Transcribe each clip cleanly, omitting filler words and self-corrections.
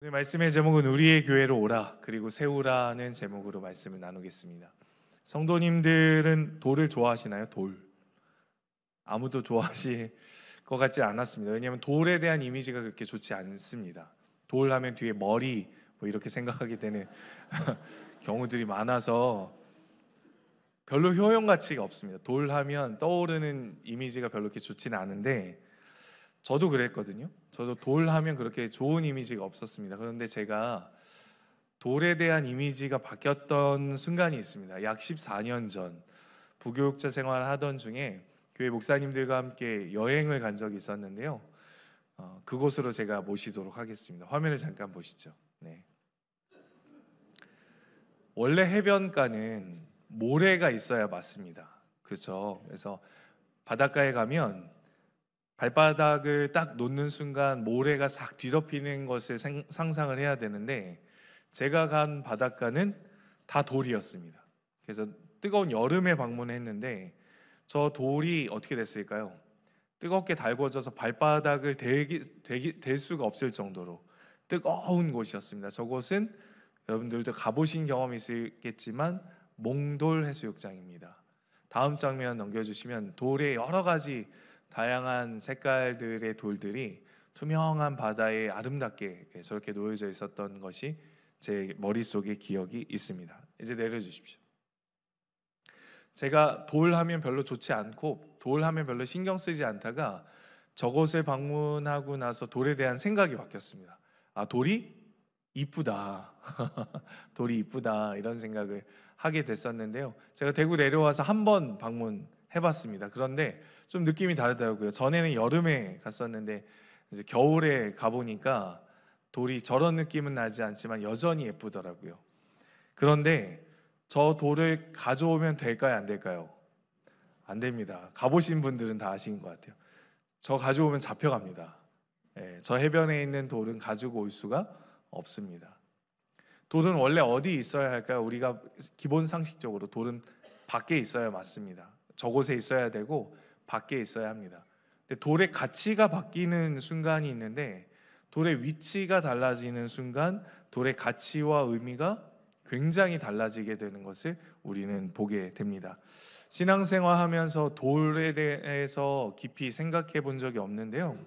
오늘 말씀의 제목은 우리의 교회로 오라 그리고 세우라는 제목으로 말씀을 나누겠습니다. 성도님들은 돌을 좋아하시나요? 돌. 아무도 좋아하실 것 같지 않았습니다. 왜냐하면 돌에 대한 이미지가 그렇게 좋지 않습니다. 돌 하면 뒤에 머리 뭐 이렇게 생각하게 되는 경우들이 많아서 별로 효용 가치가 없습니다. 돌 하면 떠오르는 이미지가 별로 그렇게 좋지는 않은데 저도 그랬거든요. 저도 돌 하면 그렇게 좋은 이미지가 없었습니다. 그런데 제가 돌에 대한 이미지가 바뀌었던 순간이 있습니다. 약 14년 전 부교육자 생활을 하던 중에 교회 목사님들과 함께 여행을 간 적이 있었는데요. 그곳으로 제가 모시도록 하겠습니다. 화면을 잠깐 보시죠. 네. 원래 해변가는 모래가 있어야 맞습니다. 그렇죠. 그래서 바닷가에 가면 발바닥을 딱 놓는 순간 모래가 싹 뒤덮이는 것을 상상을 해야 되는데 제가 간 바닷가는 다 돌이었습니다. 그래서 뜨거운 여름에 방문했는데 저 돌이 어떻게 됐을까요? 뜨겁게 달궈져서 발바닥을 댈 수가 없을 정도로 뜨거운 곳이었습니다. 저곳은 여러분들도 가보신 경험이 있겠지만 몽돌 해수욕장입니다. 다음 장면 넘겨주시면 돌에 여러 가지 다양한 색깔들의 돌들이 투명한 바다에 아름답게 저렇게 놓여져 있었던 것이 제 머릿속에 기억이 있습니다. 이제 내려주십시오. 제가 돌 하면 별로 좋지 않고 돌 하면 별로 신경 쓰지 않다가 저곳을 방문하고 나서 돌에 대한 생각이 바뀌었습니다. 아, 돌이 이쁘다. 돌이 이쁘다 이런 생각을 하게 됐었는데요. 제가 대구 내려와서 한 번 방문해봤습니다. 그런데 좀 느낌이 다르더라고요. 전에는 여름에 갔었는데 이제 겨울에 가보니까 돌이 저런 느낌은 나지 않지만 여전히 예쁘더라고요. 그런데 저 돌을 가져오면 될까요? 안 될까요? 안 됩니다. 가보신 분들은 다 아신 것 같아요. 저 가져오면 잡혀갑니다. 저 해변에 있는 돌은 가지고 올 수가 없습니다. 돌은 원래 어디 있어야 할까요? 우리가 기본 상식적으로 돌은 밖에 있어야 맞습니다. 저곳에 있어야 되고 밖에 있어야 합니다. 근데 돌의 가치가 바뀌는 순간이 있는데 돌의 위치가 달라지는 순간 돌의 가치와 의미가 굉장히 달라지게 되는 것을 우리는 보게 됩니다. 신앙생활하면서 돌에 대해서 깊이 생각해 본 적이 없는데요.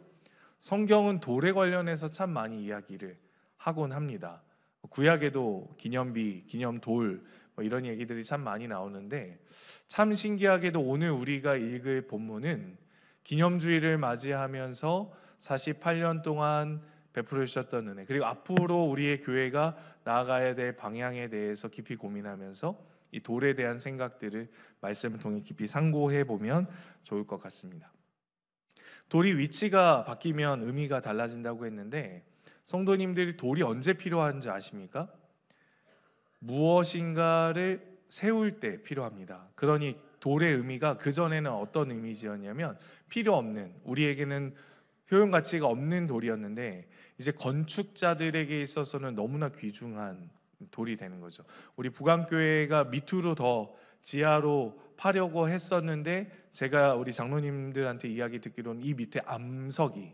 성경은 돌에 관련해서 참 많이 이야기를 하곤 합니다. 구약에도 기념비, 기념돌 뭐 이런 얘기들이 참 많이 나오는데 참 신기하게도 오늘 우리가 읽을 본문은 기념주의를 맞이하면서 48년 동안 베풀어 주셨던 은혜 그리고 앞으로 우리의 교회가 나아가야 될 방향에 대해서 깊이 고민하면서 이 돌에 대한 생각들을 말씀을 통해 깊이 상고해 보면 좋을 것 같습니다. 돌이 위치가 바뀌면 의미가 달라진다고 했는데 성도님들이 돌이 언제 필요한지 아십니까? 무엇인가를 세울 때 필요합니다. 그러니 돌의 의미가 그전에는 어떤 이미지였냐면 필요 없는 우리에게는 효용 가치가 없는 돌이었는데 이제 건축자들에게 있어서는 너무나 귀중한 돌이 되는 거죠. 우리 북안교회가 밑으로 더 지하로 파려고 했었는데 제가 우리 장로님들한테 이야기 듣기로는 이 밑에 암석이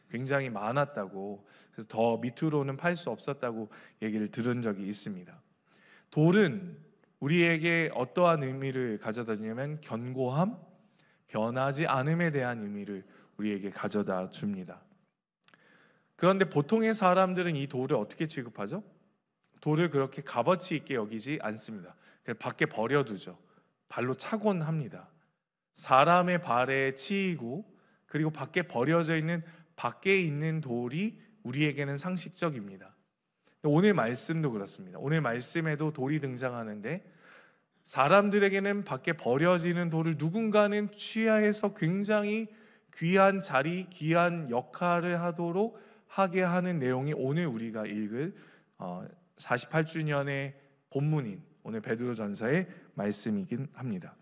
굉장히 많았다고 그래서 더 밑으로는 팔 수 없었다고 얘기를 들은 적이 있습니다. 돌은 우리에게 어떠한 의미를 가져다 주냐면 견고함, 변하지 않음에 대한 의미를 우리에게 가져다 줍니다. 그런데 보통의 사람들은 이 돌을 어떻게 취급하죠? 돌을 그렇게 값어치 있게 여기지 않습니다. 그냥 밖에 버려두죠. 발로 차곤 합니다. 사람의 발에 치이고 그리고 밖에 버려져 있는 밖에 있는 돌이 우리에게는 상식적입니다. 오늘 말씀도 그렇습니다. 오늘 말씀에도 돌이 등장하는데 사람들에게는 밖에 버려지는 돌을 누군가는 취하해서 굉장히 귀한 자리, 귀한 역할을 하도록 하게 하는 내용이 오늘 우리가 읽을 48주년의 본문인 오늘 베드로전서의 말씀이긴 합니다.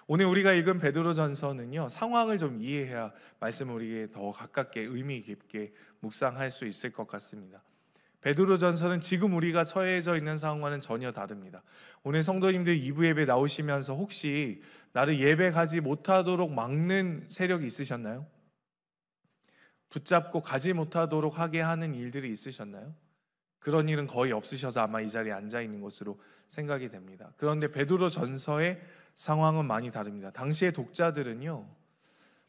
오늘 우리가 읽은 베드로전서는요 상황을 좀 이해해야 말씀을 우리에게 더 가깝게 의미 깊게 묵상할 수 있을 것 같습니다. 베드로전서는 지금 우리가 처해져 있는 상황과는 전혀 다릅니다. 오늘 성도님들 2부 예배 나오시면서 혹시 나를 예배 가지 못하도록 막는 세력이 있으셨나요? 붙잡고 가지 못하도록 하게 하는 일들이 있으셨나요? 그런 일은 거의 없으셔서 아마 이 자리에 앉아 있는 것으로 생각이 됩니다. 그런데 베드로 전서의 상황은 많이 다릅니다. 당시의 독자들은요,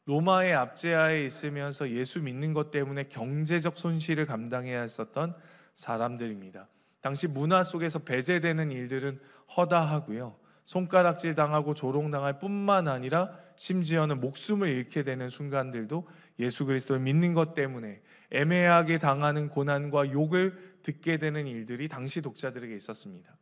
로마의 압제하에 있으면서 예수 믿는 것 때문에 경제적 손실을 감당해야 했었던 사람들입니다. 당시 문화 속에서 배제되는 일들은 허다하고요, 손가락질 당하고 조롱당할 뿐만 아니라 심지어는 목숨을 잃게 되는 순간들도 예수 그리스도를 믿는 것 때문에 애매하게 당하는 고난과 욕을 듣게 되는 일들이 당시 독자들에게 있었습니다.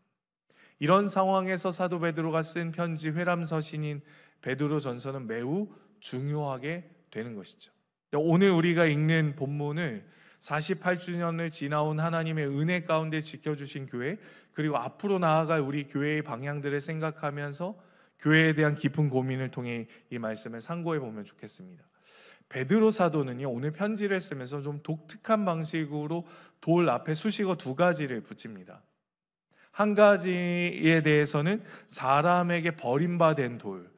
이런 상황에서 사도 베드로가 쓴 편지 회람서신인 베드로 전서는 매우 중요하게 되는 것이죠. 오늘 우리가 읽는 본문을 48주년을 지나온 하나님의 은혜 가운데 지켜주신 교회, 그리고 앞으로 나아갈 우리 교회의 방향들을 생각하면서 교회에 대한 깊은 고민을 통해 이 말씀을 상고해 보면 좋겠습니다. 베드로 사도는요, 오늘 편지를 쓰면서 좀 독특한 방식으로 돌 앞에 수식어 두 가지를 붙입니다. 한 가지에 대해서는 사람에게 버림받은 돌,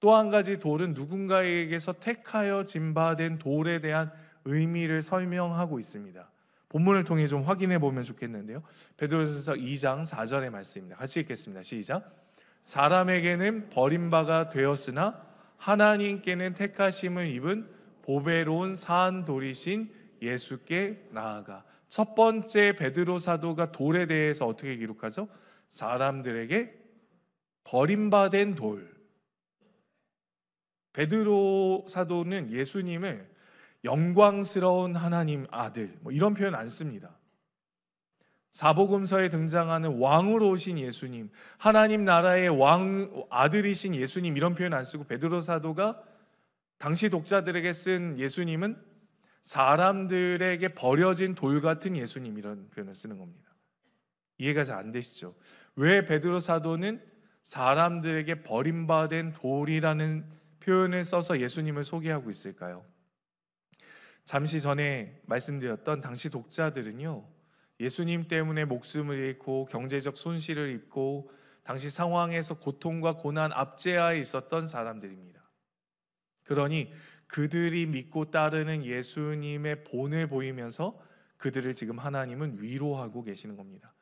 또 한 가지 돌은 누군가에게서 택하여진 바 된 돌에 대한 의미를 설명하고 있습니다. 본문을 통해 좀 확인해 보면 좋겠는데요. 베드로전서 2장 4절의 말씀입니다. 같이 읽겠습니다. 시작. 사람에게는 버림바가 되었으나 하나님께는 택하심을 입은 보배로운 사한 돌이신 예수께 나아가. 첫 번째 베드로 사도가 돌에 대해서 어떻게 기록하죠? 사람들에게 버림받은 돌. 베드로 사도는 예수님을 영광스러운 하나님 아들, 이런 표현 안 씁니다. 사복음서에 등장하는 왕으로 오신 예수님, 하나님 나라의 왕 아들이신 예수님, 이런 표현 안 쓰고 베드로 사도가 당시 독자들에게 쓴 예수님은 사람들에게 버려진 돌 같은 예수님, 이런 표현을 쓰는 겁니다. 이해가 잘 안 되시죠? 왜 베드로 사도는 사람들에게 버림받은 돌이라는 표현을 써서 예수님을 소개하고 있을까요? 잠시 전에 말씀드렸던 당시 독자들은요, 예수님 때문에 목숨을 잃고 경제적 손실을 입고 당시 상황에서 고통과 고난 압제하에 있었던 사람들입니다. 그러니 그들이 믿고 따르는 예수님의 본을 보이면서 그들을 지금 하나님은 위로하고 계시는 겁니다.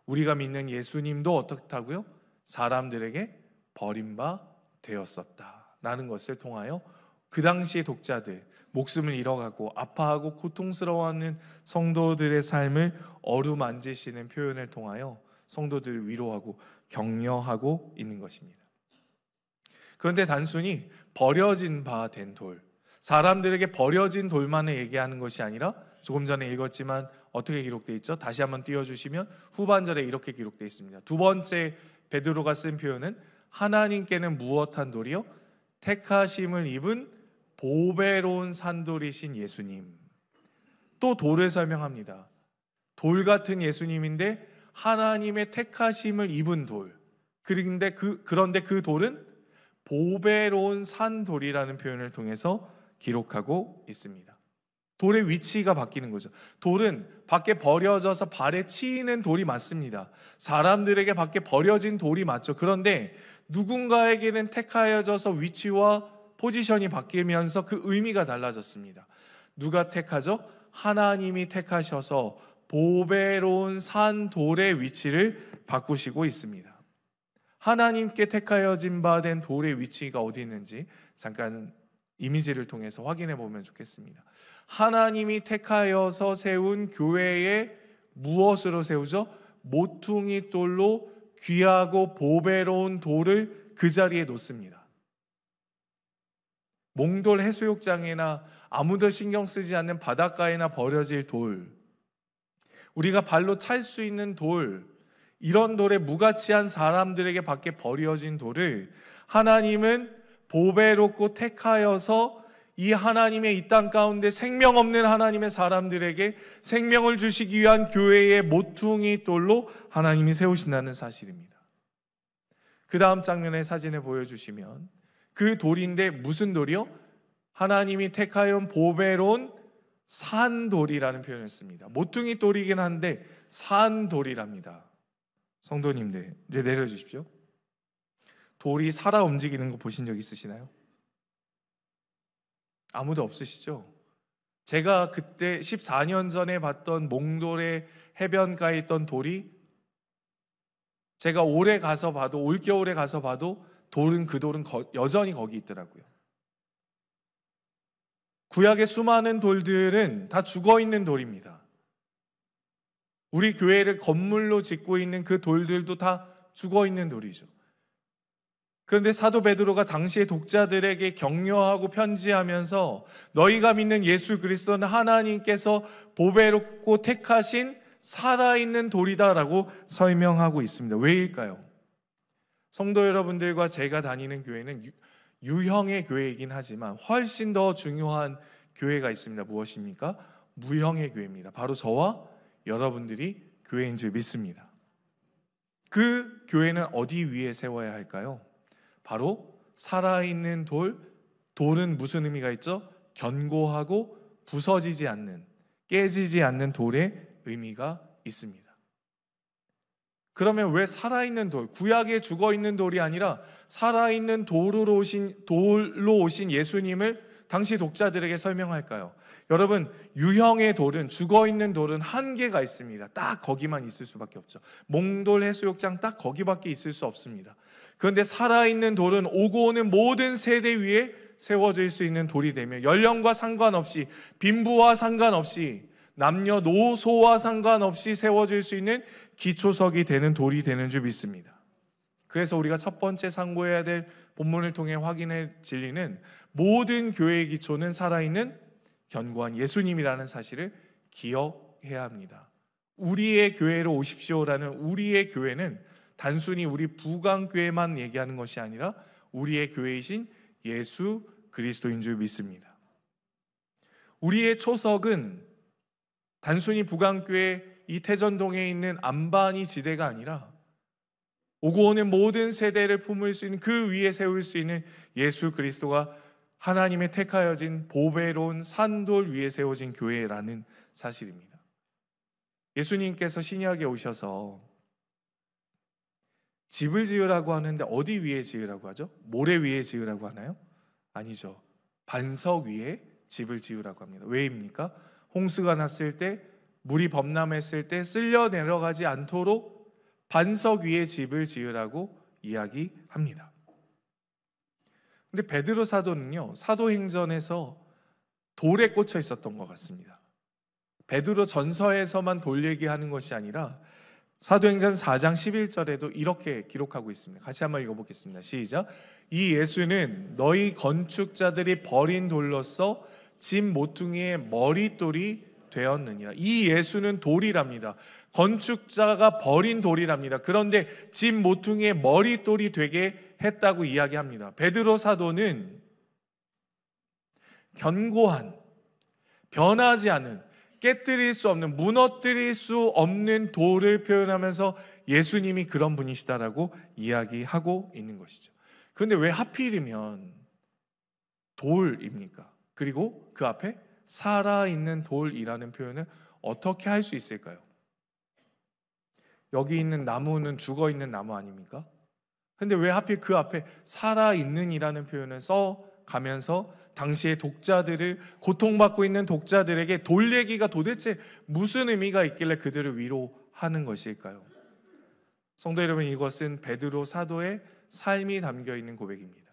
우리가 믿는 예수님도 어떻다고요? 사람들에게 버림바 되었었다라는 것을 통하여 그 당시의 독자들, 목숨을 잃어가고 아파하고 고통스러워하는 성도들의 삶을 어루만지시는 표현을 통하여 성도들을 위로하고 격려하고 있는 것입니다. 그런데 단순히 버려진 바 된 돌, 사람들에게 버려진 돌만을 얘기하는 것이 아니라 조금 전에 읽었지만 어떻게 기록되어 있죠? 다시 한번 띄워주시면 후반절에 이렇게 기록되어 있습니다. 두 번째 베드로가 쓴 표현은 하나님께는 무엇한 돌이요? 택하심을 입은 보배로운 산돌이신 예수님. 또 돌을 설명합니다. 돌 같은 예수님인데 하나님의 택하심을 입은 돌. 그런데 그 돌은 보배로운 산돌이라는 표현을 통해서 기록하고 있습니다. 돌의 위치가 바뀌는 거죠. 돌은 밖에 버려져서 발에 치이는 돌이 맞습니다. 사람들에게 밖에 버려진 돌이 맞죠. 그런데 누군가에게는 택하여져서 위치와 포지션이 바뀌면서 그 의미가 달라졌습니다. 누가 택하죠? 하나님이 택하셔서 보배로운 산 돌의 위치를 바꾸시고 있습니다. 하나님께 택하여진 바 된 돌의 위치가 어디 있는지 잠깐 이미지를 통해서 확인해 보면 좋겠습니다. 하나님이 택하여서 세운 교회에 무엇으로 세우죠? 모퉁이 돌로 귀하고 보배로운 돌을 그 자리에 놓습니다. 몽돌 해수욕장이나 아무도 신경 쓰지 않는 바닷가에나 버려질 돌, 우리가 발로 찰 수 있는 돌, 이런 돌에 무가치한 사람들에게 밖에 버려진 돌을 하나님은 보배롭고 택하여서 이 하나님의 이 땅 가운데 생명 없는 하나님의 사람들에게 생명을 주시기 위한 교회의 모퉁이 돌로 하나님이 세우신다는 사실입니다. 그 다음 장면의 사진을 보여주시면 그 돌인데 무슨 돌이요? 하나님이 택하여 보배로운 산돌이라는 표현을 씁니다. 모퉁이 돌이긴 한데 산돌이랍니다. 성도님들 이제 내려주십시오. 돌이 살아 움직이는 거 보신 적 있으시나요? 아무도 없으시죠? 제가 그때 14년 전에 봤던 몽돌의 해변가에 있던 돌이 제가 올해 가서 봐도, 올겨울에 가서 봐도 그 돌은 여전히 거기 있더라고요. 구약의 수많은 돌들은 다 죽어있는 돌입니다. 우리 교회를 건물로 짓고 있는 그 돌들도 다 죽어있는 돌이죠. 그런데 사도 베드로가 당시의 독자들에게 격려하고 편지하면서 너희가 믿는 예수 그리스도는 하나님께서 보배롭고 택하신 살아있는 돌이다라고 설명하고 있습니다. 왜일까요? 성도 여러분들과 제가 다니는 교회는 유형의 교회이긴 하지만 훨씬 더 중요한 교회가 있습니다. 무엇입니까? 무형의 교회입니다. 바로 저와 여러분들이 교회인 줄 믿습니다. 그 교회는 어디 위에 세워야 할까요? 바로 살아있는 돌은 무슨 의미가 있죠? 견고하고 부서지지 않는, 깨지지 않는 돌의 의미가 있습니다. 그러면 왜 살아있는 돌, 구약에 죽어있는 돌이 아니라 살아있는 돌로 오신 예수님을 당시 독자들에게 설명할까요? 여러분, 유형의 돌은, 죽어있는 돌은 한계가 있습니다. 딱 거기만 있을 수밖에 없죠. 몽돌 해수욕장 딱 거기밖에 있을 수 없습니다. 그런데 살아있는 돌은 오고 오는 모든 세대 위에 세워질 수 있는 돌이 되며 연령과 상관없이, 빈부와 상관없이, 남녀노소와 상관없이 세워질 수 있는 기초석이 되는 돌이 되는 줄 믿습니다. 그래서 우리가 첫 번째 상고해야 될 본문을 통해 확인해 진리는 모든 교회의 기초는 살아있는 견고한 예수님이라는 사실을 기억해야 합니다. 우리의 교회로 오십시오라는 우리의 교회는 단순히 우리 부강교회만 얘기하는 것이 아니라 우리의 교회이신 예수 그리스도인 줄 믿습니다. 우리의 초석은 단순히 부강교회 이 태전동에 있는 안반이 지대가 아니라 오고 오는 모든 세대를 품을 수 있는, 그 위에 세울 수 있는 예수 그리스도가 하나님의 택하여진 보배로운 산돌 위에 세워진 교회라는 사실입니다. 예수님께서 신약에 오셔서 집을 지으라고 하는데 어디 위에 지으라고 하죠? 모래 위에 지으라고 하나요? 아니죠. 반석 위에 집을 지으라고 합니다. 왜입니까? 홍수가 났을 때, 물이 범람했을 때 쓸려 내려가지 않도록 반석 위에 집을 지으라고 이야기합니다. 근데 베드로 사도는요, 사도행전에서 돌에 꽂혀 있었던 것 같습니다. 베드로 전서에서만 돌 얘기하는 것이 아니라 사도행전 4장 11절에도 이렇게 기록하고 있습니다. 같이 한번 읽어보겠습니다. 시작. 이 예수는 너희 건축자들이 버린 돌로서 집 모퉁이의 머릿돌이 되었느니라. 이 예수는 돌이랍니다. 건축자가 버린 돌이랍니다. 그런데 집 모퉁이의 머릿돌이 되게 했다고 이야기합니다. 베드로 사도는 견고한, 변하지 않은, 깨뜨릴 수 없는, 무너뜨릴 수 없는 돌을 표현하면서 예수님이 그런 분이시다라고 이야기하고 있는 것이죠. 그런데 왜 하필이면 돌입니까? 그리고 그 앞에 살아있는 돌이라는 표현을 어떻게 할 수 있을까요? 여기 있는 나무는 죽어있는 나무 아닙니까? 근데 왜 하필 그 앞에 살아있는이라는 표현을 써가면서 당시의 독자들을, 고통받고 있는 독자들에게 돌 얘기가 도대체 무슨 의미가 있길래 그들을 위로하는 것일까요? 성도 여러분, 이것은 베드로 사도의 삶이 담겨있는 고백입니다.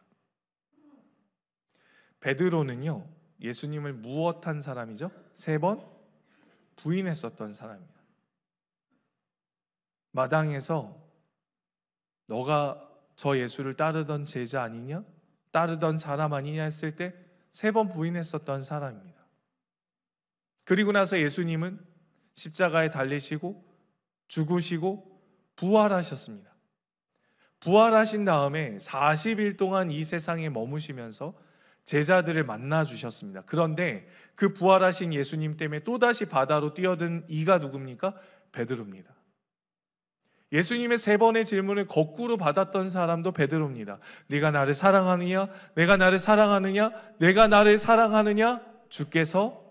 베드로는요, 예수님을 무엇한 사람이죠? 3번 부인했었던 사람입니다. 마당에서 너가 저 예수를 따르던 제자 아니냐? 따르던 사람 아니냐 했을 때 3번 부인했었던 사람입니다. 그리고 나서 예수님은 십자가에 달리시고 죽으시고 부활하셨습니다. 부활하신 다음에 40일 동안 이 세상에 머무시면서 제자들을 만나 주셨습니다. 그런데 그 부활하신 예수님 때문에 또다시 바다로 뛰어든 이가 누굽니까? 베드로입니다. 예수님의 3번의 질문을 거꾸로 받았던 사람도 베드로입니다. 네가 나를 사랑하느냐? 내가 나를 사랑하느냐? 내가 나를 사랑하느냐? 주께서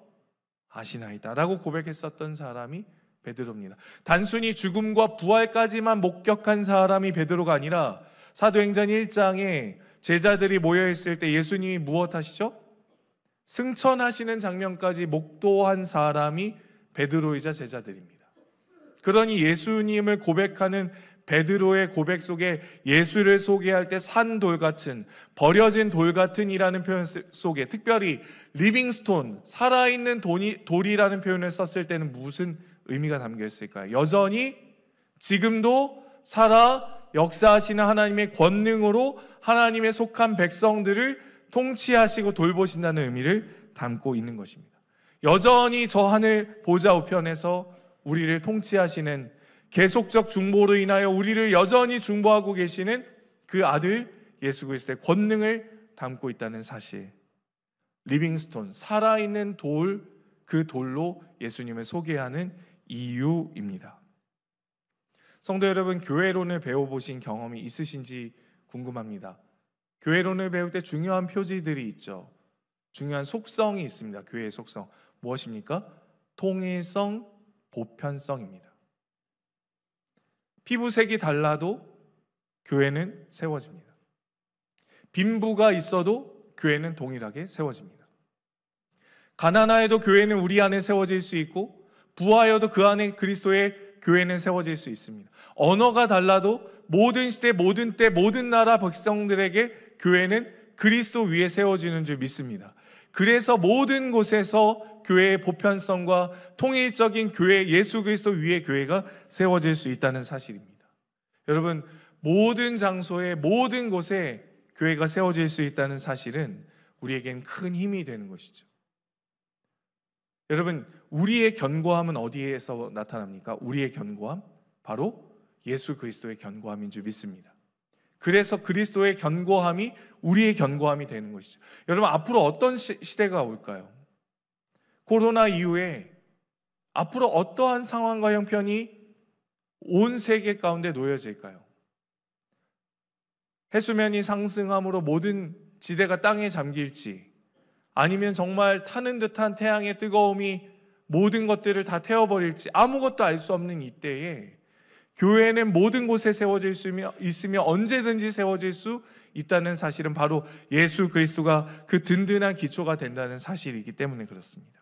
아시나이다 라고 고백했었던 사람이 베드로입니다. 단순히 죽음과 부활까지만 목격한 사람이 베드로가 아니라 사도행전 1장에 제자들이 모여있을 때 예수님이 무엇 하시죠? 승천하시는 장면까지 목도한 사람이 베드로이자 제자들입니다. 그러니 예수님을 고백하는 베드로의 고백 속에 예수를 소개할 때 산 돌 같은, 버려진 돌 같은이라는 표현 속에 특별히 리빙스톤, 살아있는 돌이라는 표현을 썼을 때는 무슨 의미가 담겨 있을까요? 여전히 지금도 살아 역사하시는 하나님의 권능으로 하나님의 속한 백성들을 통치하시고 돌보신다는 의미를 담고 있는 것입니다. 여전히 저 하늘 보좌 우편에서 우리를 통치하시는, 계속적 중보로 인하여 우리를 여전히 중보하고 계시는 그 아들 예수 그리스도의 권능을 담고 있다는 사실, 리빙스톤, 살아있는 돌, 그 돌로 예수님을 소개하는 이유입니다. 성도 여러분, 교회론을 배워보신 경험이 있으신지 궁금합니다. 교회론을 배울 때 중요한 표지들이 있죠. 중요한 속성이 있습니다. 교회의 속성 무엇입니까? 통일성, 보편성입니다. 피부색이 달라도 교회는 세워집니다. 빈부가 있어도 교회는 동일하게 세워집니다. 가난하여도 교회는 우리 안에 세워질 수 있고, 부하여도 그 안에 그리스도의 교회는 세워질 수 있습니다. 언어가 달라도 모든 시대, 모든 때, 모든 나라 백성들에게 교회는 그리스도 위에 세워지는 줄 믿습니다. 그래서 모든 곳에서 교회의 보편성과 통일적인 교회, 예수 그리스도 위에 교회가 세워질 수 있다는 사실입니다. 여러분, 모든 장소에, 모든 곳에 교회가 세워질 수 있다는 사실은 우리에겐 큰 힘이 되는 것이죠. 여러분, 우리의 견고함은 어디에서 나타납니까? 우리의 견고함? 바로 예수 그리스도의 견고함인 줄 믿습니다. 그래서 그리스도의 견고함이 우리의 견고함이 되는 것이죠. 여러분, 앞으로 어떤 시대가 올까요? 코로나 이후에 앞으로 어떠한 상황과 형편이 온 세계 가운데 놓여질까요? 해수면이 상승함으로 모든 지대가 땅에 잠길지, 아니면 정말 타는 듯한 태양의 뜨거움이 모든 것들을 다 태워버릴지, 아무것도 알 수 없는 이때에 교회는 모든 곳에 세워질 수 있으며 언제든지 세워질 수 있다는 사실은 바로 예수 그리스도가 그 든든한 기초가 된다는 사실이기 때문에 그렇습니다.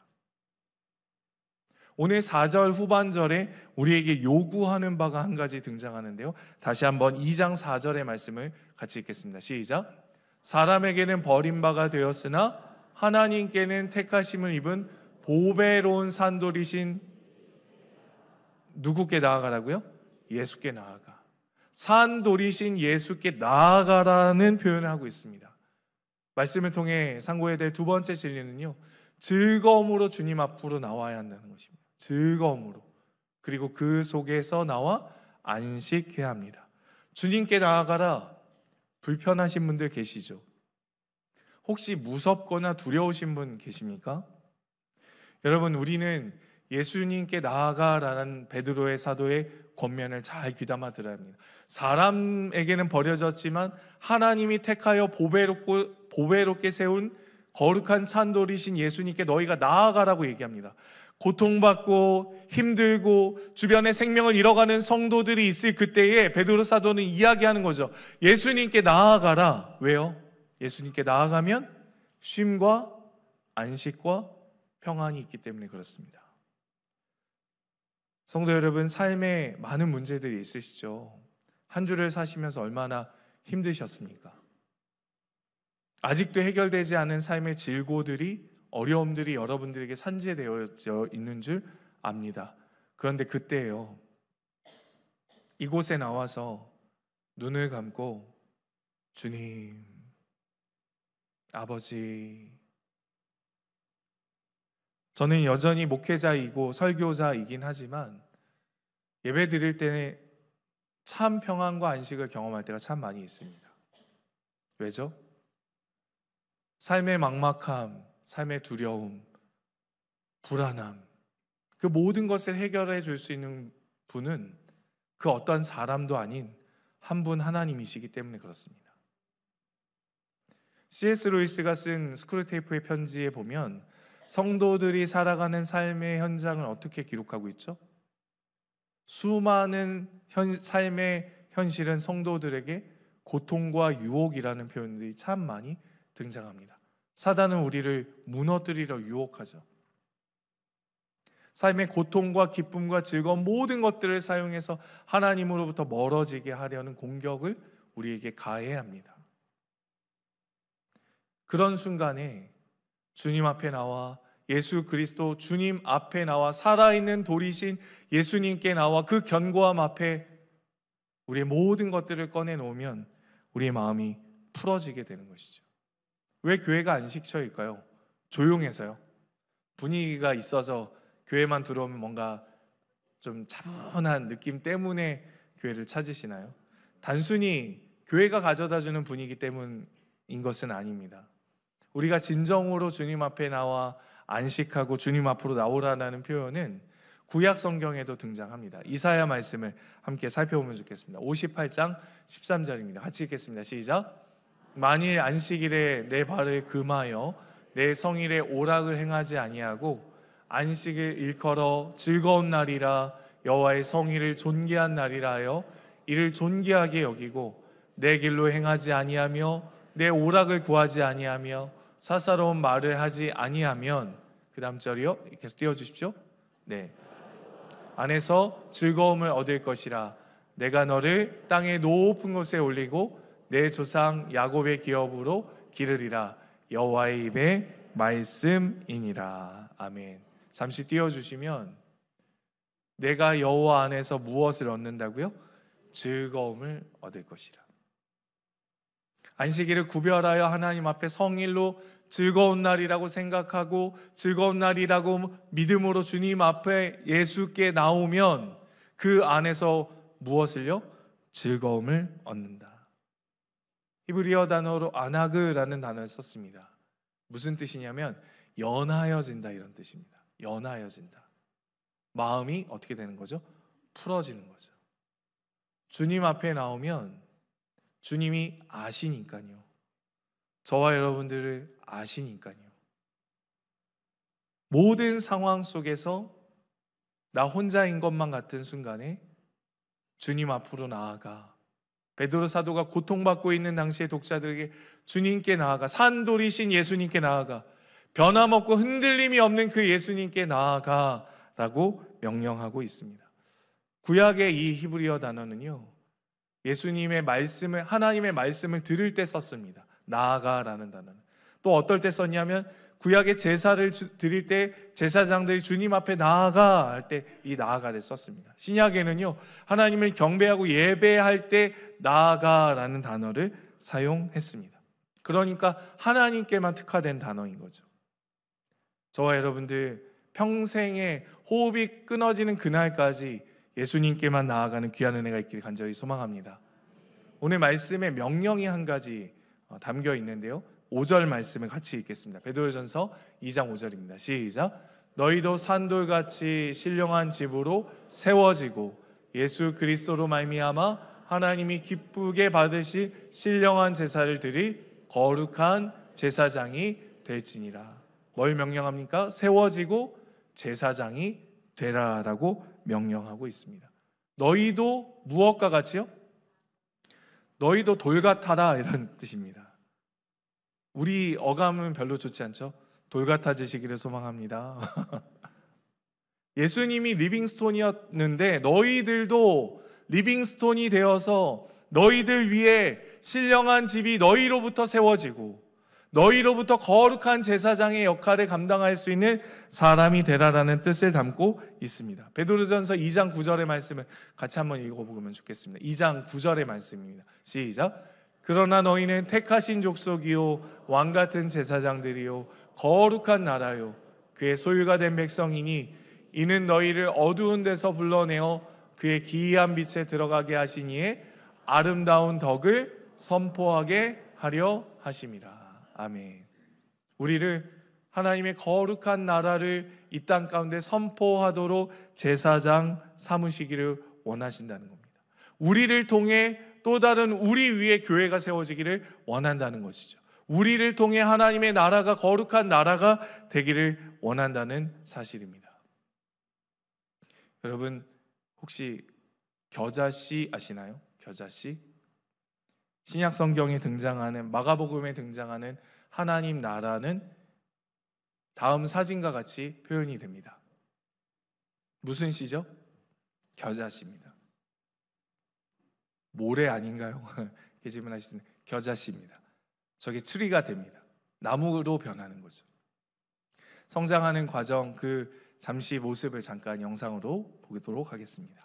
오늘 4절 후반절에 우리에게 요구하는 바가 한 가지 등장하는데요. 다시 한번 2장 4절의 말씀을 같이 읽겠습니다. 시작. 사람에게는 버림바가 되었으나 하나님께는 택하심을 입은 보배로운 산돌이신 누구께 나아가라고요? 예수께 나아가. 산돌이신 예수께 나아가라는 표현을 하고 있습니다. 말씀을 통해 상고해야 될 두 번째 진리는요, 즐거움으로 주님 앞으로 나와야 한다는 것입니다. 즐거움으로. 그리고 그 속에서 나와 안식해야 합니다. 주님께 나아가라. 불편하신 분들 계시죠? 혹시 무섭거나 두려우신 분 계십니까? 여러분, 우리는 예수님께 나아가라는 베드로의 사도의 권면을 잘 귀담아 들어야 합니다. 사람에게는 버려졌지만 하나님이 택하여 보배롭게 세운 거룩한 산돌이신 예수님께 너희가 나아가라고 얘기합니다. 고통받고 힘들고 주변에 생명을 잃어가는 성도들이 있을 그때에 베드로 사도는 이야기하는 거죠. 예수님께 나아가라. 왜요? 예수님께 나아가면 쉼과 안식과 평안이 있기 때문에 그렇습니다. 성도 여러분, 삶에 많은 문제들이 있으시죠? 한 주를 사시면서 얼마나 힘드셨습니까? 아직도 해결되지 않은 삶의 질고들이, 어려움들이 여러분들에게 산재되어져 있는 줄 압니다. 그런데 그때요, 이곳에 나와서 눈을 감고 주님, 아버지, 저는 여전히 목회자이고 설교자이긴 하지만 예배 드릴 때는 참 평안과 안식을 경험할 때가 참 많이 있습니다. 왜죠? 삶의 막막함, 삶의 두려움, 불안함, 그 모든 것을 해결해 줄 수 있는 분은 그 어떤 사람도 아닌 한 분 하나님이시기 때문에 그렇습니다. C.S. 루이스가 쓴 스크루테이프의 편지에 보면 성도들이 살아가는 삶의 현장을 어떻게 기록하고 있죠? 수많은 삶의 현실은 성도들에게 고통과 유혹이라는 표현들이 참 많이 등장합니다. 사단은 우리를 무너뜨리려 유혹하죠. 삶의 고통과 기쁨과 즐거움 모든 것들을 사용해서 하나님으로부터 멀어지게 하려는 공격을 우리에게 가해야 합니다. 그런 순간에 주님 앞에 나와 예수 그리스도 주님 앞에 나와 살아있는 돌이신 예수님께 나와 그 견고함 앞에 우리의 모든 것들을 꺼내놓으면 우리의 마음이 풀어지게 되는 것이죠. 왜 교회가 안식처일까요? 조용해서요. 분위기가 있어서 교회만 들어오면 뭔가 좀 차분한 느낌 때문에 교회를 찾으시나요? 단순히 교회가 가져다주는 분위기 때문인 것은 아닙니다. 우리가 진정으로 주님 앞에 나와 안식하고 주님 앞으로 나오라는 표현은 구약 성경에도 등장합니다. 이사야 말씀을 함께 살펴보면 좋겠습니다. 58장 13절입니다. 같이 읽겠습니다. 시작. 만일 안식일에 내 발을 금하여 내 성일에 오락을 행하지 아니하고 안식을 일컬어 즐거운 날이라 여호와의 성일을 존귀한 날이라 하여 이를 존귀하게 여기고 내 길로 행하지 아니하며 내 오락을 구하지 아니하며 사사로운 말을 하지 아니하면, 그 다음 절이요, 계속 띄워주십시오. 네, 안에서 즐거움을 얻을 것이라. 내가 너를 땅의 높은 곳에 올리고 내 조상 야곱의 기업으로 기르리라. 여호와의 입의 말씀이니라. 아멘. 잠시 띄워주시면, 내가 여호와 안에서 무엇을 얻는다고요? 즐거움을 얻을 것이라. 안식일을 구별하여 하나님 앞에 성일로 즐거운 날이라고 생각하고 즐거운 날이라고 믿음으로 주님 앞에 예수께 나오면 그 안에서 무엇을요? 즐거움을 얻는다. 히브리어 단어로 아나그라는 단어를 썼습니다. 무슨 뜻이냐면 연하여진다, 이런 뜻입니다. 연하여진다. 마음이 어떻게 되는 거죠? 풀어지는 거죠. 주님 앞에 나오면 주님이 아시니까요. 저와 여러분들을 아시니까요. 모든 상황 속에서 나 혼자인 것만 같은 순간에 주님 앞으로 나아가, 베드로 사도가 고통받고 있는 당시의 독자들에게 주님께 나아가, 산돌이신 예수님께 나아가, 변함없고 흔들림이 없는 그 예수님께 나아가라고 명령하고 있습니다. 구약의 이 히브리어 단어는요, 예수님의 말씀을, 하나님의 말씀을 들을 때 썼습니다. 나아가라는 단어는. 또 어떨 때 썼냐면 구약의 제사를 드릴 때 제사장들이 주님 앞에 나아가 할 때 이 나아가를 썼습니다. 신약에는요, 하나님을 경배하고 예배할 때 나아가라는 단어를 사용했습니다. 그러니까 하나님께만 특화된 단어인 거죠. 저와 여러분들 평생에 호흡이 끊어지는 그날까지 예수님께만 나아가는 귀한 은혜가 있기를 간절히 소망합니다. 오늘 말씀에 명령이 한 가지 담겨 있는데요, 5절 말씀을 같이 읽겠습니다. 베드로전서 2장 5절입니다. 시작. 너희도 산돌같이 신령한 집으로 세워지고 예수 그리스도로 말미암아 하나님이 기쁘게 받으실 신령한 제사를 드릴 거룩한 제사장이 될지니라. 뭘 명령합니까? 세워지고 제사장이 되라라고 명령하고 있습니다. 너희도 무엇과 같이요? 너희도 돌 같아라, 이런 뜻입니다. 우리 어감은 별로 좋지 않죠? 돌 같아지시기를 소망합니다. 예수님이 리빙스톤이었는데 너희들도 리빙스톤이 되어서 너희들 위에 신령한 집이 너희로부터 세워지고 너희로부터 거룩한 제사장의 역할을 감당할 수 있는 사람이 되라라는 뜻을 담고 있습니다. 베드로전서 2장 9절의 말씀을 같이 한번 읽어보면 좋겠습니다. 2장 9절의 말씀입니다. 시작. 그러나 너희는 택하신 족속이요 왕같은 제사장들이요 거룩한 나라요 그의 소유가 된 백성이니 이는 너희를 어두운 데서 불러내어 그의 기이한 빛에 들어가게 하시니에 아름다운 덕을 선포하게 하려 하심이라. 아멘. 우리를 하나님의 거룩한 나라를 이 땅 가운데 선포하도록 제사장 삼으시기를 원하신다는 겁니다. 우리를 통해 또 다른 우리 위에 교회가 세워지기를 원한다는 것이죠. 우리를 통해 하나님의 나라가 거룩한 나라가 되기를 원한다는 사실입니다. 여러분 혹시 겨자씨 아시나요? 겨자씨? 신약 성경에 등장하는, 마가복음에 등장하는 하나님 나라는 다음 사진과 같이 표현이 됩니다. 무슨 씨죠? 겨자씨입니다. 모래 아닌가요? 이렇게 질문하시는 겨자씨입니다. 저게 트리가 됩니다. 나무로 변하는 거죠. 성장하는 과정, 그 잠시 모습을 잠깐 영상으로 보도록 하겠습니다.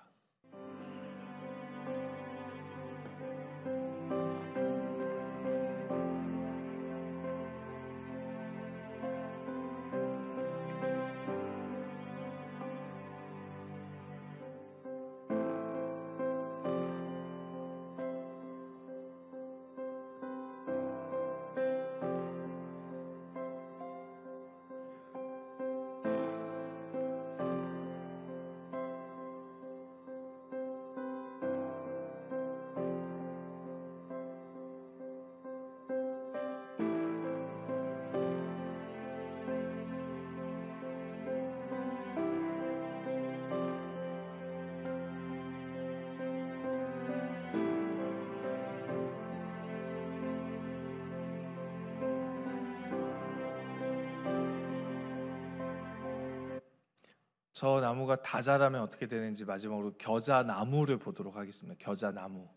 저 나무가 다 자라면 어떻게 되는지 마지막으로 겨자나무를 보도록 하겠습니다. 겨자나무.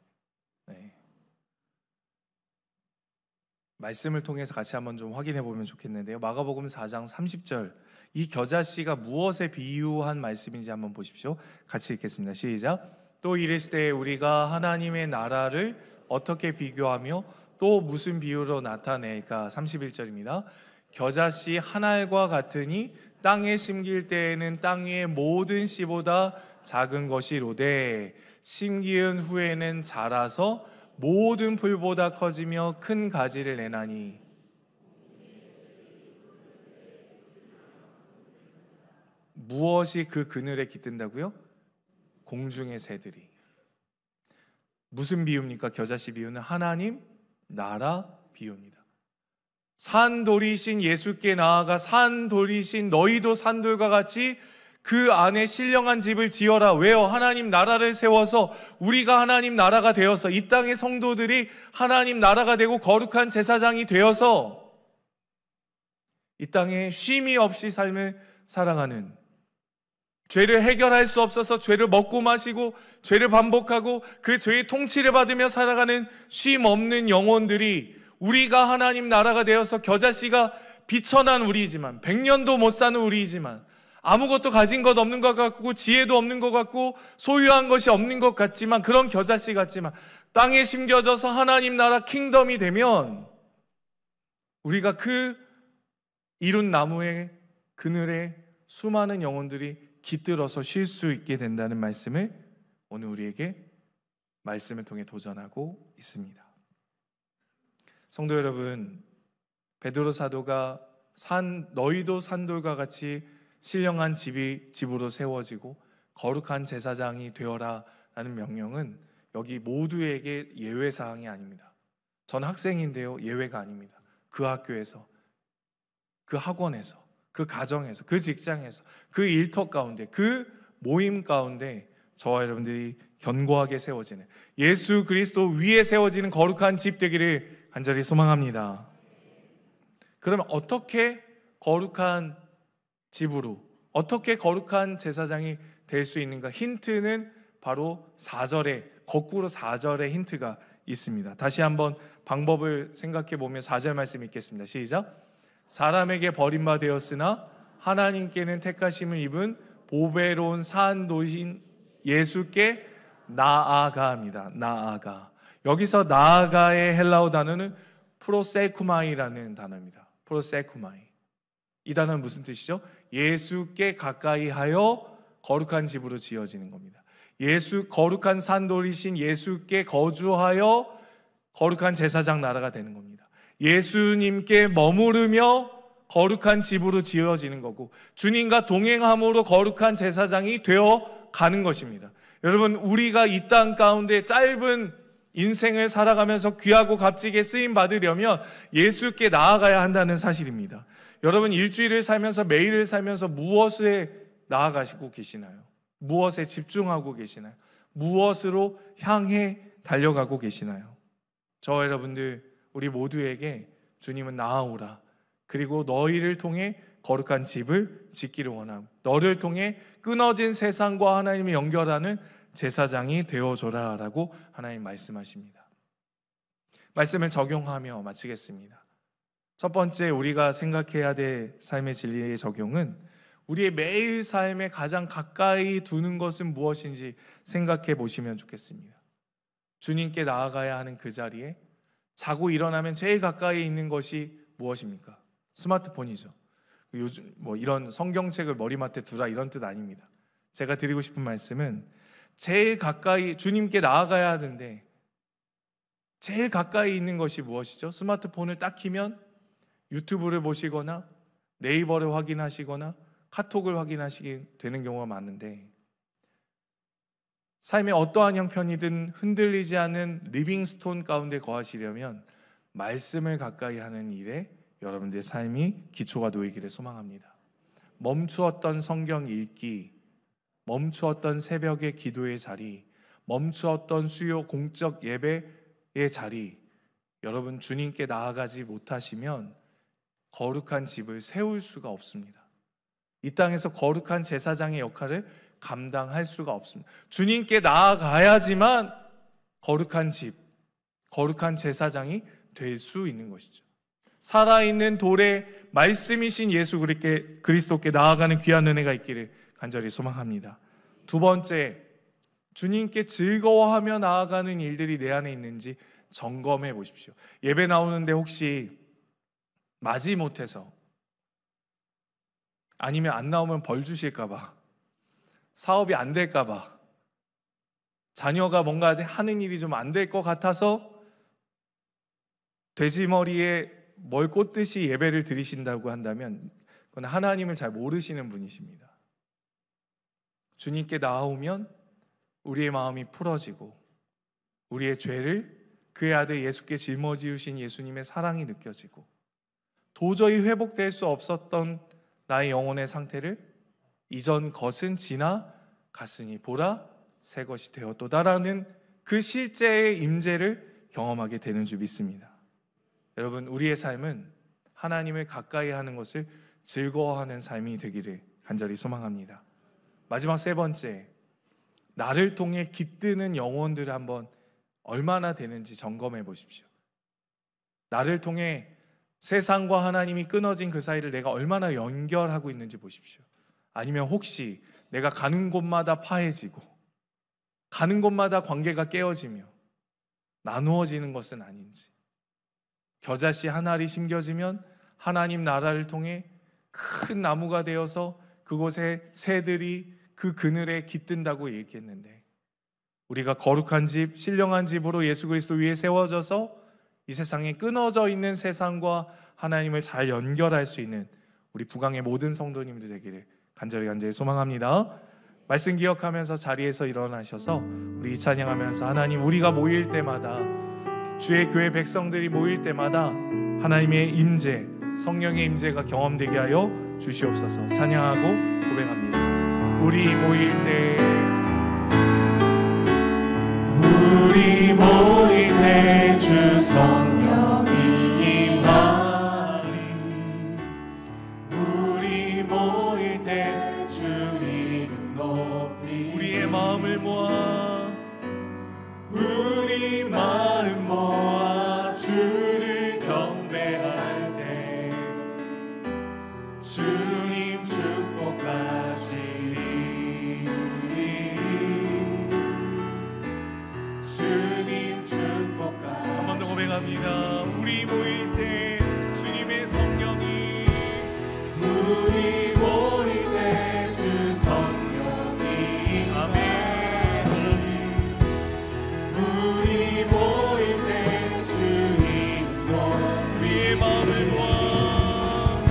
네. 말씀을 통해서 같이 한번 좀 확인해 보면 좋겠는데요. 마가복음 4장 30절, 이 겨자씨가 무엇에 비유한 말씀인지 한번 보십시오. 같이 읽겠습니다. 시작. 또 이르시되 우리가 하나님의 나라를 어떻게 비교하며 또 무슨 비유로 나타낼까? 31절입니다. 겨자씨 한 알과 같으니 땅에 심길 때에는 땅 위의 모든 씨보다 작은 것이로되 심기은 후에는 자라서 모든 풀보다 커지며 큰 가지를 내나니. 무엇이 그 그늘에 깃든다고요? 공중의 새들이. 무슨 비유입니까? 겨자씨 비유는 하나님 나라 비유입니다. 산돌이신 예수께 나아가 산돌이신 너희도 산돌과 같이 그 안에 신령한 집을 지어라. 왜요? 하나님 나라를 세워서 우리가 하나님 나라가 되어서 이 땅의 성도들이 하나님 나라가 되고 거룩한 제사장이 되어서 이 땅에 쉼이 없이 삶을 살아가는, 죄를 해결할 수 없어서 죄를 먹고 마시고 죄를 반복하고 그 죄의 통치를 받으며 살아가는 쉼 없는 영혼들이 우리가 하나님 나라가 되어서 겨자씨가 비천한 우리이지만 100년도 못 사는 우리이지만 아무것도 가진 것 없는 것 같고 지혜도 없는 것 같고 소유한 것이 없는 것 같지만 그런 겨자씨 같지만 땅에 심겨져서 하나님 나라 킹덤이 되면 우리가 그 이룬 나무의 그늘에 수많은 영혼들이 깃들어서 쉴 수 있게 된다는 말씀을 오늘 우리에게 말씀을 통해 도전하고 있습니다. 성도 여러분, 베드로 사도가 너희도 산돌과 같이 신령한 집으로 세워지고 거룩한 제사장이 되어라 라는 명령은 여기 모두에게 예외사항이 아닙니다. 전 학생인데요, 예외가 아닙니다. 그 학교에서, 그 학원에서, 그 가정에서, 그 직장에서, 그 일터 가운데, 그 모임 가운데 저와 여러분들이 견고하게 세워지는, 예수 그리스도 위에 세워지는 거룩한 집 되기를 간절히 소망합니다. 그러면 어떻게 거룩한 집으로, 어떻게 거룩한 제사장이 될 수 있는가? 힌트는 바로 4절에, 거꾸로 4절에 힌트가 있습니다. 다시 한번 방법을 생각해 보면 4절 말씀 읽겠습니다. 시작. 사람에게 버림받았으나 하나님께는 택하심을 입은 보배로운 산도신 예수께 나아가입니다. 나아가. 여기서 나아가의 헬라어 단어는 프로세쿠마이라는 단어입니다. 프로세쿠마이. 이 단어는 무슨 뜻이죠? 예수께 가까이 하여 거룩한 집으로 지어지는 겁니다. 거룩한 산돌이신 예수께 거주하여 거룩한 제사장 나라가 되는 겁니다. 예수님께 머무르며 거룩한 집으로 지어지는 거고 주님과 동행함으로 거룩한 제사장이 되어 가는 것입니다. 여러분, 우리가 이 땅 가운데 짧은 인생을 살아가면서 귀하고 값지게 쓰임 받으려면 예수께 나아가야 한다는 사실입니다. 여러분, 일주일을 살면서 매일을 살면서 무엇에 나아가시고 계시나요? 무엇에 집중하고 계시나요? 무엇으로 향해 달려가고 계시나요? 저와 여러분들, 우리 모두에게 주님은 나아오라. 그리고 너희를 통해 거룩한 집을 짓기를 원함. 너를 통해 끊어진 세상과 하나님을 연결하는 제사장이 되어줘라 라고 하나님 말씀하십니다. 말씀을 적용하며 마치겠습니다. 첫 번째 우리가 생각해야 될 삶의 진리의 적용은 우리의 매일 삶에 가장 가까이 두는 것은 무엇인지 생각해 보시면 좋겠습니다. 주님께 나아가야 하는 그 자리에 자고 일어나면 제일 가까이 있는 것이 무엇입니까? 스마트폰이죠. 요즘 이런 성경책을 머리맡에 두라 이런 뜻 아닙니다. 제가 드리고 싶은 말씀은 제일 가까이 주님께 나아가야 하는데 제일 가까이 있는 것이 무엇이죠? 스마트폰을 딱 켜면 유튜브를 보시거나 네이버를 확인하시거나 카톡을 확인하시게 되는 경우가 많은데, 삶의 어떠한 형편이든 흔들리지 않는 리빙스톤 가운데 거하시려면 말씀을 가까이 하는 일에 여러분들의 삶이 기초가 놓이기를 소망합니다. 멈추었던 성경 읽기, 멈추었던 새벽의 기도의 자리, 멈추었던 수요 공적 예배의 자리, 여러분 주님께 나아가지 못하시면 거룩한 집을 세울 수가 없습니다. 이 땅에서 거룩한 제사장의 역할을 감당할 수가 없습니다. 주님께 나아가야지만 거룩한 집, 거룩한 제사장이 될 수 있는 것이죠. 살아있는 돌의 말씀이신 예수 그리스도께 나아가는 귀한 은혜가 있기를 간절히 소망합니다. 두 번째, 주님께 즐거워하며 나아가는 일들이 내 안에 있는지 점검해 보십시오. 예배 나오는데 혹시 맞이 못해서, 아니면 안 나오면 벌 주실까 봐, 사업이 안 될까 봐, 자녀가 뭔가 하는 일이 좀 안 될 것 같아서 돼지머리에 뭘 꽂듯이 예배를 드리신다고 한다면 그건 하나님을 잘 모르시는 분이십니다. 주님께 나아오면 우리의 마음이 풀어지고 우리의 죄를 그의 아들 예수께 짊어지우신 예수님의 사랑이 느껴지고 도저히 회복될 수 없었던 나의 영혼의 상태를 이전 것은 지나갔으니 보라 새 것이 되었도다라는 그 실제의 임재를 경험하게 되는 줄 믿습니다. 여러분, 우리의 삶은 하나님을 가까이 하는 것을 즐거워하는 삶이 되기를 간절히 소망합니다. 마지막 세 번째, 나를 통해 깃드는 영혼들을 한번 얼마나 되는지 점검해 보십시오. 나를 통해 세상과 하나님이 끊어진 그 사이를 내가 얼마나 연결하고 있는지 보십시오. 아니면 혹시 내가 가는 곳마다 파해지고 가는 곳마다 관계가 깨어지며 나누어지는 것은 아닌지, 겨자씨 한 알이 심겨지면 하나님 나라를 통해 큰 나무가 되어서 그곳에 새들이 그 그늘에 깃든다고 얘기했는데, 우리가 거룩한 집, 신령한 집으로 예수 그리스도 위에 세워져서 이 세상에 끊어져 있는 세상과 하나님을 잘 연결할 수 있는 우리 부강의 모든 성도님들 되기를 간절히 소망합니다. 말씀 기억하면서 자리에서 일어나셔서 우리 찬양하면서 하나님, 우리가 모일 때마다, 주의 교회 백성들이 모일 때마다 하나님의 임재, 성령의 임재가 경험되게 하여 주시옵소서. 찬양하고 고백합니다. 우리 모일 때, 우리 모일 때 주 성령이 임하리. 우리 모일 때 주 이름 높이 우리의 마음을 모아, 우리 마음 모아 주를 경배할 때 주님 축복하시리. 주님 축복하시리. 한 번 더 고백합니다. 우리 모일 때 주님의 성령이, 우리 모일 때 주 성령이 아멘. 우리 모일 때 주 이름 우리의 마음을 모아,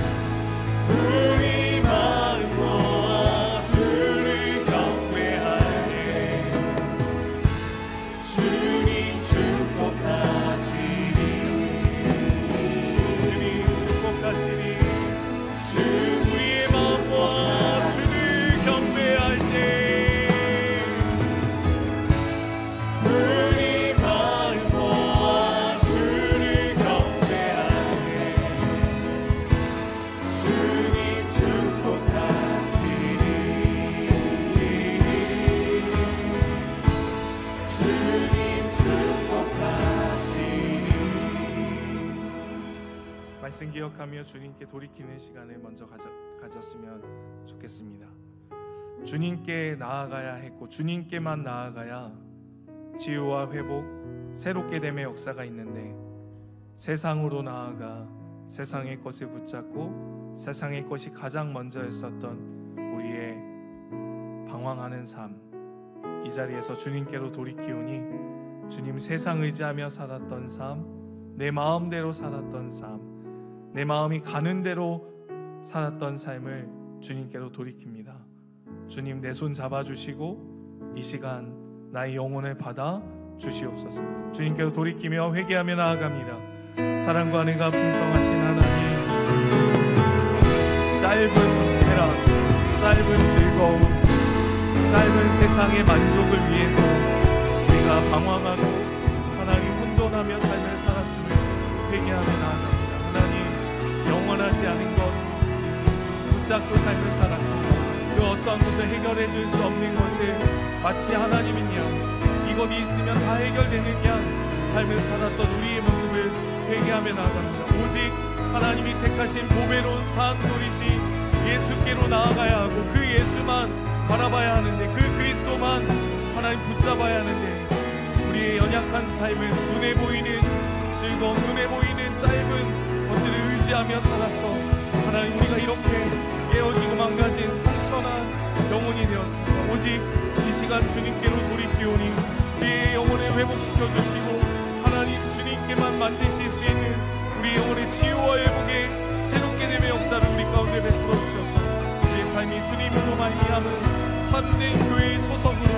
우리 마음 모아 주를 경배할 때 주님 축복하시리. 말씀 기억하며 주님께 돌이키는 시간을 먼저 가졌으면 좋겠습니다. 주님께 나아가야 했고 주님께만 나아가야 치유와 회복, 새롭게 됨의 역사가 있는데 세상으로 나아가 세상의 것을 붙잡고 세상의 것이 가장 먼저였었던 우리의 방황하는 삶, 이 자리에서 주님께로 돌이키오니 주님, 세상 의지하며 살았던 삶, 내 마음대로 살았던 삶, 내 마음이 가는 대로 살았던 삶을 주님께로 돌이킵니다. 주님, 내 손 잡아주시고 이 시간 나의 영혼을 받아 주시옵소서. 주님께로 돌이키며 회개하며 나아갑니다. 사랑과 은혜가 풍성하신 하나님, 짧은 쾌락, 짧은 즐거움, 짧은 세상의 만족을 위해서 우리가 방황하고 하나님 혼돈하며 삶을 살았음을 회개하며 나아갑니다. 하나님, 영원하지 않은 것 붙잡고 삶을 살았고 그 어떠한 것을 해결해 줄 수 없는 것을 마치 하나님인 양 이것이 있으면 다 해결되는 양 삶을 살았던 우리의 모습을 회개하며 나아갑니다. 오직 하나님이 택하신 보배로운 산돌이시 예수께로 나아가야 하고 그 예수만 바라봐야 하는데 그 그리스도만 하나님 붙잡아야 하는데 우리의 연약한 삶을 눈에 보이는 즐거운 눈에 보이는 짧은 것들을 의지하며 살았어. 하나님, 우리가 이렇게 깨어지고 망가진 상처난 영혼이 되었습니다. 오직 이 시간 주님께로 돌이키오니 우리의 영혼을 회복시켜 주시고 하나님 주님께만 만드실 수 있는 우리 영혼의 치유와 회복의 새롭게 됨의 역사를 우리 가운데 베풀어 주셔서 우리의 삶이 주님으로 말미암은 참된 교회의 초석으로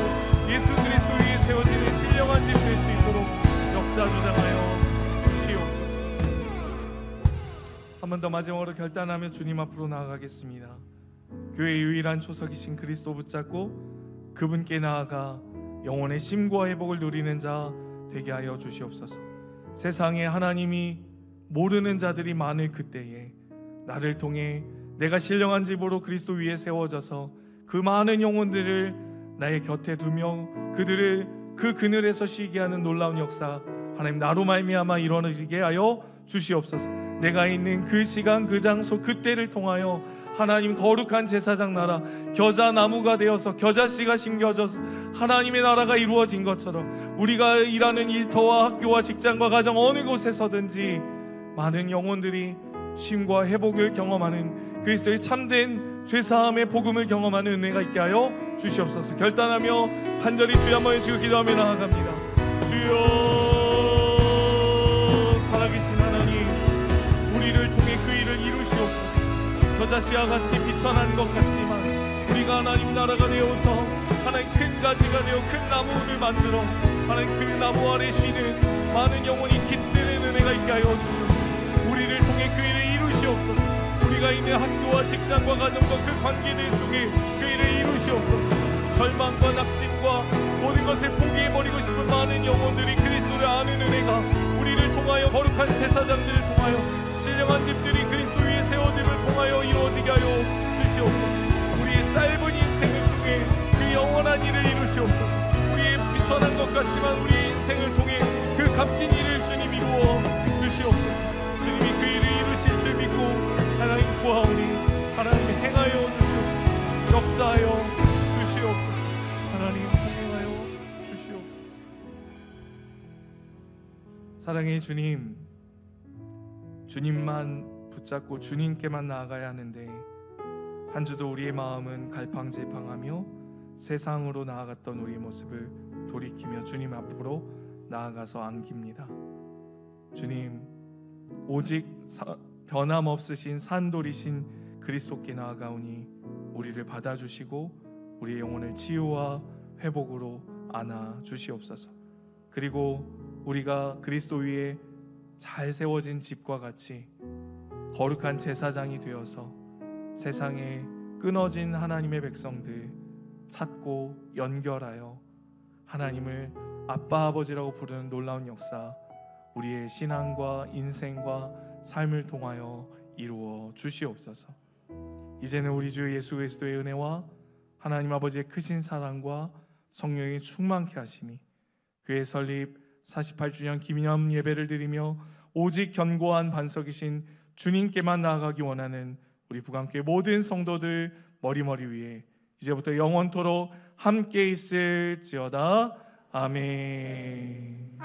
예수 그리스도 위에 세워지는 신령한 집 될 수 있도록 역사 주장하여 주시옵소서. 한 번 더 마지막으로 결단하며 주님 앞으로 나아가겠습니다. 교회의 유일한 초석이신 그리스도 붙잡고 그분께 나아가 영혼의 쉼과 회복을 누리는 자 되게 하여 주시옵소서. 세상에 하나님이 모르는 자들이 많을 그때에 나를 통해 내가 신령한 집으로 그리스도 위에 세워져서 그 많은 영혼들을 나의 곁에 두며 그들을 그 그늘에서 쉬게 하는 놀라운 역사 하나님 나로 말미암아 이루어지게 하여 주시옵소서. 내가 있는 그 시간 그 장소 그때를 통하여 하나님 거룩한 제사장 나라 겨자 나무가 되어서 겨자씨가 심겨져서 하나님의 나라가 이루어진 것처럼 우리가 일하는 일터와 학교와 직장과 가정 어느 곳에서든지 많은 영혼들이 쉼과 회복을 경험하는 그리스도의 참된 죄사함의 복음을 경험하는 은혜가 있게 하여 주시옵소서. 결단하며 간절히 주여 한번 외치고 기도하며 나아갑니다. 주여, 살아계신 하나님, 우리를 통해 그 일을 이루시옵소서. 겨자씨와 같이 비천한 것 같지만 우리가 하나님 나라가 되어서 하나님 큰 가지가 되어 큰 나무를 만들어 하나님 그 나무 아래 쉬는 많은 영혼이 깃드는 은혜가 있게 하여 주시옵소서. 우리를 통해 그 일을 이루시옵소서. 우리가 있는 학교와 직장과 가정과 그 관계들 속에 그 일을 이루시옵소서. 절망과 낙심과 모든 것을 포기해버리고 싶은 많은 영혼들이 그리스도를 아는 은혜가 우리를 통하여 거룩한 제사장들을 통하여 신령한 집들이 그리스도 위에 세워짐을 통하여 이루어지게 하여 주시옵소서. 우리의 짧은 인생을 통해 그 영원한 일을 이루시옵소서. 우리의 비천한 것 같지만 우리의 인생을 통해 그 값진 일을 주님 이루어 주시옵소서. 주님이 그 일을 이루실 줄 믿고 하나님 구하오니 하나님 행하여 주시옵소서. 역사하여 주시옵소서. 하나님 행하여 주시옵소서. 사랑의 주님, 주님만 붙잡고 주님께만 나아가야 하는데 한 주도 우리의 마음은 갈팡질팡하며 세상으로 나아갔던 우리의 모습을 돌이키며 주님 앞으로 나아가서 안깁니다. 주님, 오직 변함없으신 산돌이신 그리스도께 나아가오니 우리를 받아주시고 우리의 영혼을 치유와 회복으로 안아 주시옵소서. 그리고 우리가 그리스도 위에 잘 세워진 집과 같이 거룩한 제사장이 되어서 세상에 끊어진 하나님의 백성들 찾고 연결하여 하나님을 아빠 아버지라고 부르는 놀라운 역사 우리의 신앙과 인생과 삶을 통하여 이루어 주시옵소서. 이제는 우리 주 예수 그리스도의 은혜와 하나님 아버지의 크신 사랑과 성령의 충만케 하심이 교회 설립 48주년 기념 예배를 드리며 오직 견고한 반석이신 주님께만 나아가기 원하는 우리 부강교회 모든 성도들 머리머리 위에 이제부터 영원토록 함께 있을지어다. 아멘.